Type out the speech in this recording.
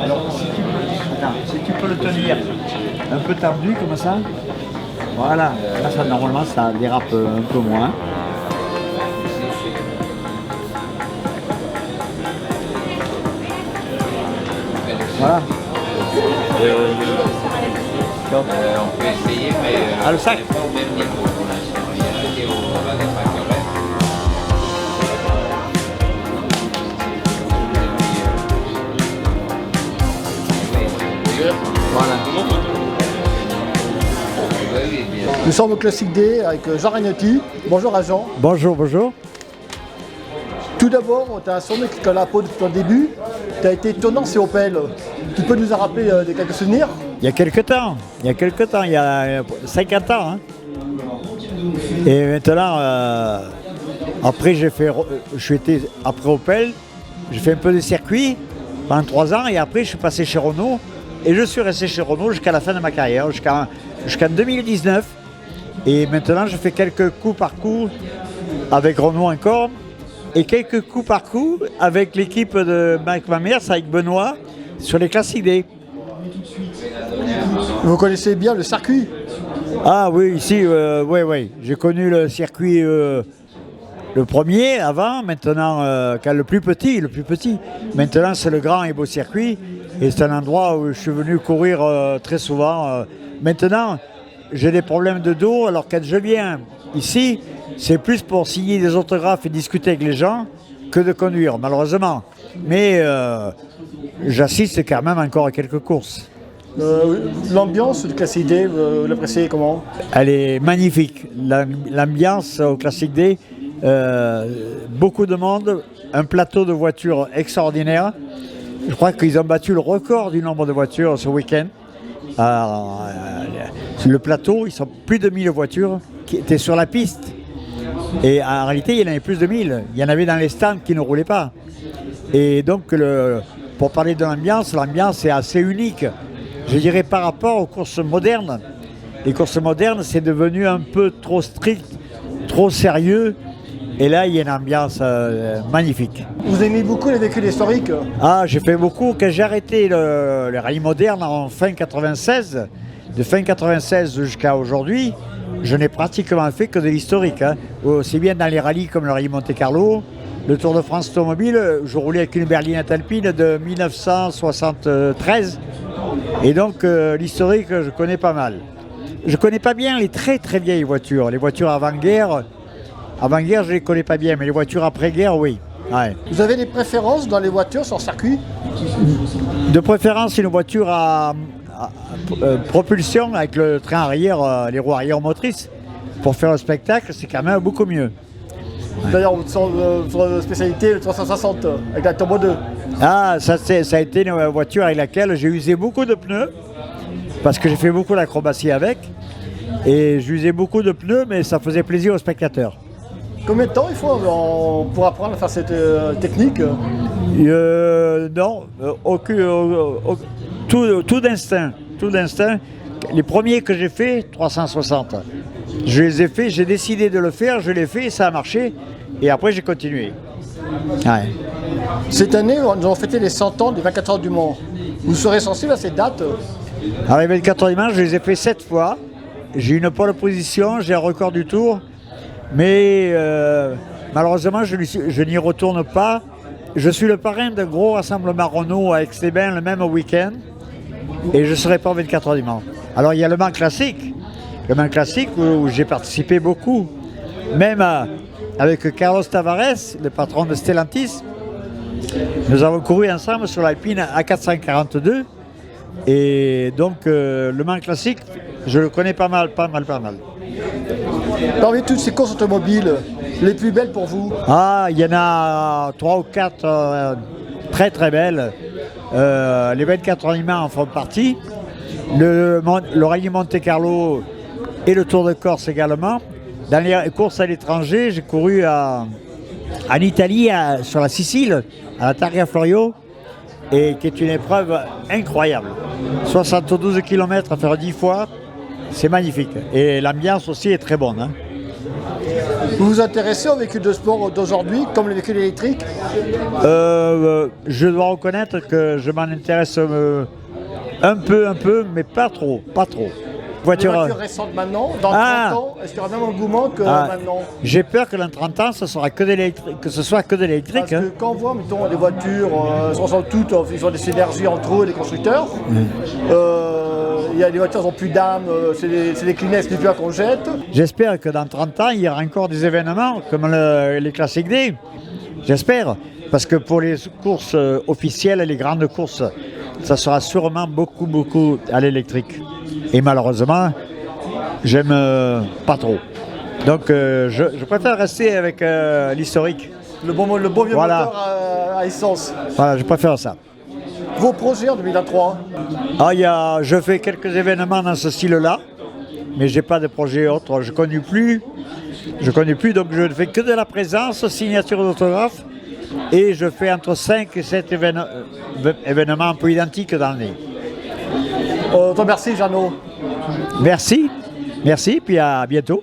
Alors, si tu peux le tenir un peu tendu comme ça, voilà. Là, ça, normalement, ça dérape un peu moins. Voilà. Donc, on peut essayer, mais le sac. pas au même niveau pour l'instant. Il y a un niveau où on va les factorer. Voilà. Oui, bien sûr. Nous sommes au Classic D avec Jean Ragnotti. Bonjour à Jean. Bonjour, bonjour. Tout d'abord, tu as sonné dans la peau depuis ton début. Tu as été étonnant chez Opel. Tu peux nous en rappeler quelques souvenirs? Il y a quelques temps, il y a 50 ans. Hein. Et maintenant, après je suis été après Opel, j'ai fait un peu de circuit pendant 3 ans et après je suis passé chez Renault et je suis resté chez Renault jusqu'à la fin de ma carrière, jusqu'en 2019. Et maintenant je fais quelques coups par coup avec Renault encore et quelques coups par coup avec l'équipe de Marc Mamers, avec Benoît, sur les Classic D. Vous connaissez bien le circuit? Ah oui, ici, oui. J'ai connu le circuit le premier avant, maintenant, le plus petit. Maintenant, c'est le grand et beau circuit. Et c'est un endroit où je suis venu courir très souvent. Maintenant, j'ai des problèmes de dos, alors quand je viens ici, c'est plus pour signer des autographes et discuter avec les gens que de conduire, malheureusement. Mais j'assiste quand même encore à quelques courses. L'ambiance du Classic D, vous l'appréciez comment? Elle est magnifique. L'ambiance au Classic D, beaucoup de monde, un plateau de voitures extraordinaire. Je crois qu'ils ont battu le record du nombre de voitures ce week-end. Le plateau, ils sont plus de 1000 voitures qui étaient sur la piste. Et en réalité, il y en avait plus de 1000. Il y en avait dans les stands qui ne roulaient pas. Et donc, pour parler de l'ambiance est assez unique. Je dirais par rapport aux courses modernes. Les courses modernes, c'est devenu un peu trop strict, trop sérieux. Et là, il y a une ambiance magnifique. Vous aimez beaucoup les véhicules historiques? Ah, j'ai fait beaucoup. Quand j'ai arrêté le rallye moderne en fin 96, de fin 96 jusqu'à aujourd'hui, je n'ai pratiquement fait que de l'historique. Hein. Aussi bien dans les rallyes comme le rallye Monte-Carlo, le Tour de France automobile, je roulais avec une berlinette alpine de 1973. Et donc l'historique, je connais pas mal. Je connais pas bien les très très vieilles voitures. Les voitures avant-guerre, je les connais pas bien, mais les voitures après-guerre, oui. Ouais. Vous avez des préférences dans les voitures sur circuit? De préférence, une voiture à propulsion avec le train arrière, les roues arrière motrices. Pour faire le spectacle, c'est quand même beaucoup mieux. D'ailleurs, votre spécialité, le 360 avec la Turbo 2. Ah, ça a été une voiture avec laquelle j'ai usé beaucoup de pneus, parce que j'ai fait beaucoup d'acrobatie avec, et j'usais beaucoup de pneus, mais ça faisait plaisir aux spectateurs. Combien de temps il faut pour apprendre à faire cette technique? Non, tout d'instinct. Les premiers que j'ai fait, 360. Je les ai faits, j'ai décidé de le faire, je l'ai fait, et ça a marché, et après j'ai continué. Ouais. Cette année, nous avons fêté les 100 ans des 24 heures du Mans. Vous serez sensible à cette date? Alors les 24 heures du Mans, je les ai fait 7 fois. J'ai une pole position, j'ai un record du Tour, mais malheureusement je n'y retourne pas. Je suis le parrain d'un gros rassemblement Renault à Aix-les-Bains le même week-end, et je ne serai pas aux 24 heures du Mans. Alors il y a le Mans classique où j'ai participé beaucoup, même avec Carlos Tavares, le patron de Stellantis. Nous avons couru ensemble sur l'Alpine A442, et donc le Mans classique, je le connais pas mal. Parmi toutes ces courses automobiles, les plus belles pour vous? Ah, il y en a 3 ou 4 très très belles. Les 24 heures du Mans en font partie. Le rallye Monte-Carlo et le Tour de Corse également. Dans les courses à l'étranger, j'ai couru en Italie, sur la Sicile, à la Targa Florio, et qui est une épreuve incroyable. 72 km à faire 10 fois, c'est magnifique. Et l'ambiance aussi est très bonne. Hein. Vous vous intéressez aux véhicules de sport d'aujourd'hui, comme les véhicules électriques? Je dois reconnaître que je m'en intéresse un peu, mais pas trop. Les voitures récentes maintenant, dans 30 ans, est-ce qu'il y aura même engouement que maintenant? J'ai peur que dans 30 ans, ce soit que de l'électrique. Parce que quand on voit, mettons, des voitures, ils ont des synergies entre eux, les constructeurs. Il y a des voitures qui n'ont plus d'âme, c'est des Kleenex plus purs qu'on jette. J'espère que dans 30 ans, il y aura encore des événements comme les Classic Day. J'espère. Parce que pour les courses officielles, les grandes courses, ça sera sûrement beaucoup à l'électrique. Et malheureusement, j'aime pas trop. Donc je préfère rester avec l'historique. Le bon vieux moteur à essence. Voilà, je préfère ça. Vos projets en 2023? Je fais quelques événements dans ce style-là, mais j'ai pas de projet autre. Je connais plus, donc je ne fais que de la présence, signature d'autographe, et je fais entre 5 et 7 événements un peu identiques dans l'année. Merci Jeannot. Merci, puis à bientôt.